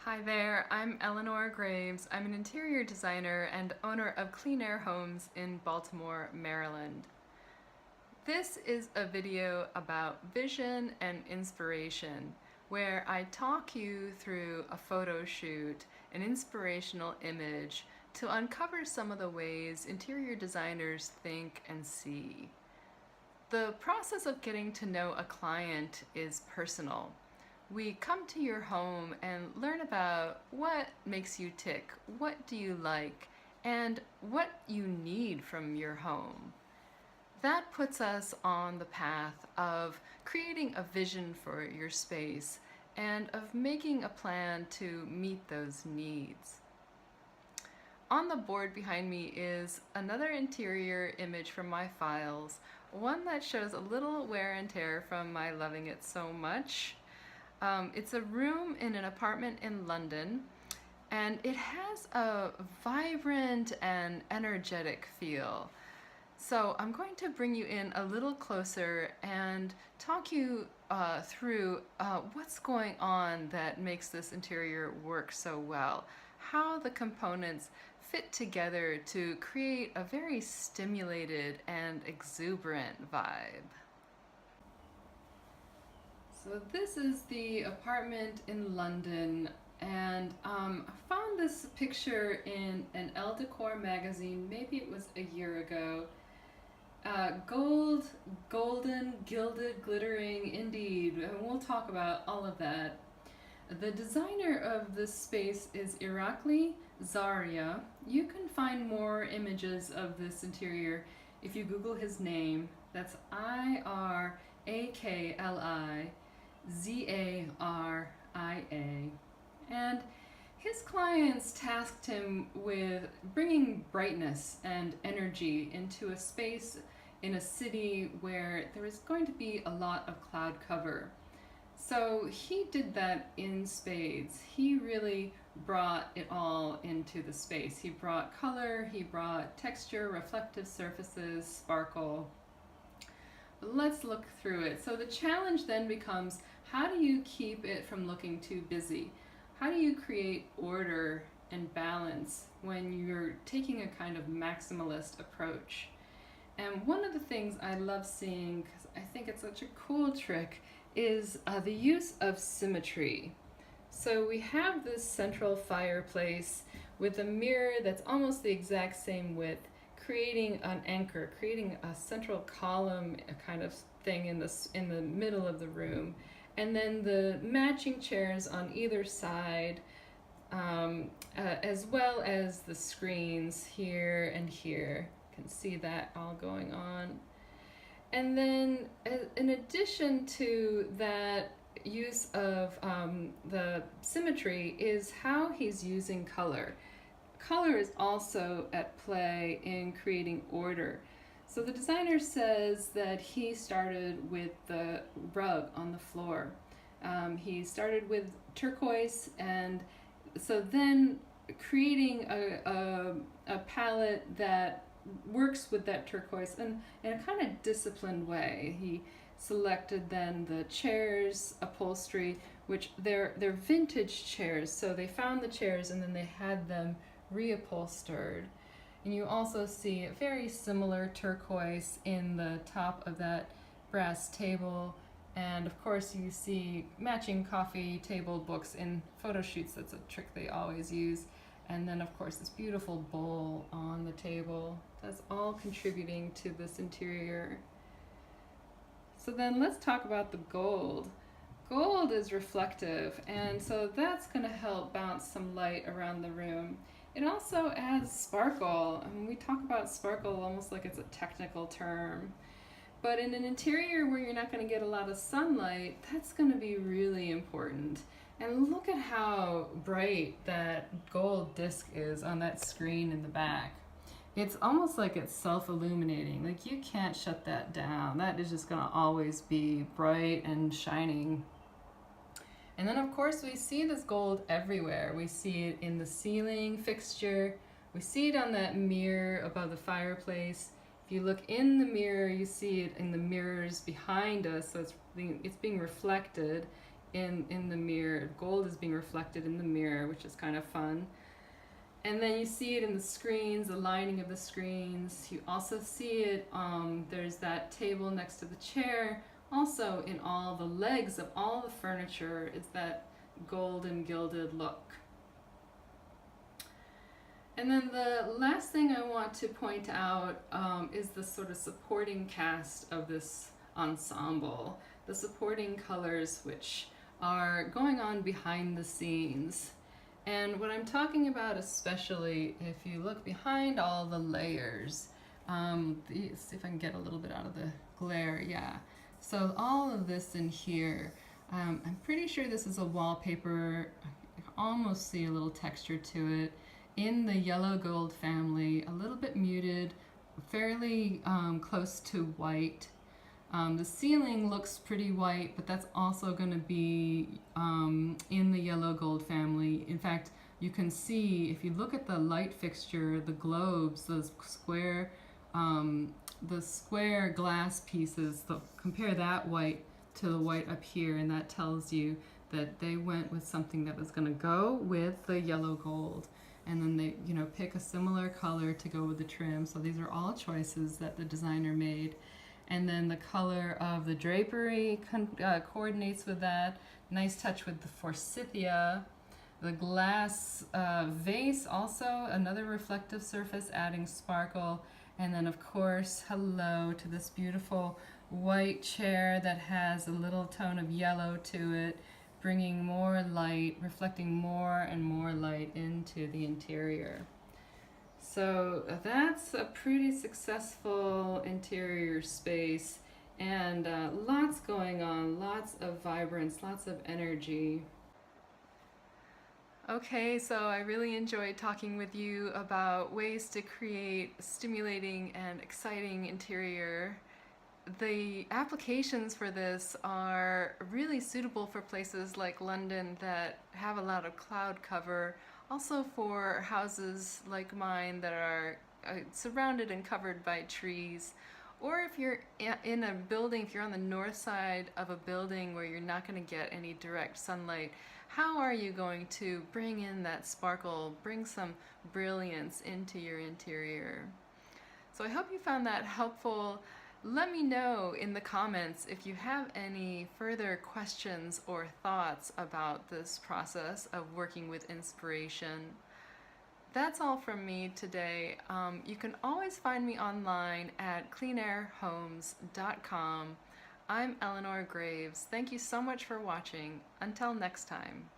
Hi there, I'm Eleanor Graves. I'm an interior designer and owner of Clean Air Homes in Baltimore, Maryland. This is a video about vision and inspiration, where I talk you through a photo shoot, an inspirational image, to uncover some of the ways interior designers think and see. The process of getting to know a client is personal. We come to your home and learn about what makes you tick, what do you like, and what you need from your home. That puts us on the path of creating a vision for your space and of making a plan to meet those needs. On the board behind me is another interior image from my files, one that shows a little wear and tear from my loving it so much. It's a room in an apartment in London, and it has a vibrant and energetic feel. So I'm going to bring you in a little closer and talk you through what's going on that makes this interior work so well, how the components fit together to create a very stimulated and exuberant vibe. So this is the apartment in London, and I found this picture in an Elle Decor magazine, maybe it was a year ago. Golden, gilded, glittering, indeed, and we'll talk about all of that. The designer of this space is Irakli, Zaria. You can find more images of this interior if you Google his name. That's Irakli, and his clients tasked him with bringing brightness and energy into a space in a city where there is going to be a lot of cloud cover. So he did that in spades. He really brought it all into the space. He brought color, he brought texture, reflective surfaces, sparkle. Let's look through it. So the challenge then becomes, how do you keep it from looking too busy? How do you create order and balance when you're taking a kind of maximalist approach? And one of the things I love seeing, because I think it's such a cool trick, is the use of symmetry. So we have this central fireplace with a mirror that's almost the exact same width, creating an anchor, creating a central column kind of thing in the middle of the room, and then the matching chairs on either side, as well as the screens here and here. You can see that all going on. And then in addition to that use of the symmetry is how he's using color. Color is also at play in creating order. So the designer says that he started with the rug on the floor. He started with turquoise, and so then creating a palette that works with that turquoise in a kind of disciplined way. He selected then the chairs upholstery, which they're vintage chairs, so they found the chairs and then they had them reupholstered. And you also see a very similar turquoise in the top of that brass table, and of course you see matching coffee table books in photo shoots. That's a trick they always use. And then of course this beautiful bowl on the table. That's all contributing to this interior. So then let's talk about the gold. Gold is reflective, and so that's going to help bounce some light around the room. It also adds sparkle. I mean, we talk about sparkle almost like it's a technical term. But in an interior where you're not going to get a lot of sunlight, that's going to be really important. And look at how bright that gold disc is on that screen in the back. It's almost like it's self-illuminating. Like, you can't shut that down. That is just going to always be bright and shining. And then of course we see this gold everywhere. We see it in the ceiling fixture. We see it on that mirror above the fireplace. If you look in the mirror, you see it in the mirrors behind us, so it's being reflected. in the mirror. Gold is being reflected in the mirror, which is kind of fun. And then you see it in the screens, the lining of the screens. You also see it, there's that table next to the chair. Also in all the legs of all the furniture is that gold and gilded look. And then the last thing I want to point out is the sort of supporting cast of this ensemble. The supporting colors which are going on behind the scenes. And what I'm talking about especially, if you look behind all the layers, see if I can get a little bit out of the glare, yeah. So all of this in here, I'm pretty sure this is a wallpaper. I can almost see a little texture to it. In the yellow gold family, a little bit muted, fairly close to white. The ceiling looks pretty white, but that's also going to be in the yellow gold family. In fact, you can see if you look at the light fixture, the globes, those square, the square glass pieces, compare that white to the white up here, and that tells you that they went with something that was going to go with the yellow gold. And then they, pick a similar color to go with the trim. So these are all choices that the designer made. And then the color of the drapery coordinates with that. Nice touch with the forsythia. The glass vase also, another reflective surface adding sparkle. And then of course, hello to this beautiful white chair that has a little tone of yellow to it, bringing more light, reflecting more and more light into the interior. So that's a pretty successful interior space, and lots going on, lots of vibrance, lots of energy. Okay, so I really enjoyed talking with you about ways to create stimulating and exciting interior. The applications for this are really suitable for places like London that have a lot of cloud cover, also for houses like mine that are surrounded and covered by trees. Or if you're in a building, if you're on the north side of a building where you're not going to get any direct sunlight, how are you going to bring in that sparkle, bring some brilliance into your interior? So I hope you found that helpful. Let me know in the comments if you have any further questions or thoughts about this process of working with inspiration. That's all from me today. You can always find me online at cleanairhomes.com. I'm Eleanor Graves. Thank you so much for watching. Until next time.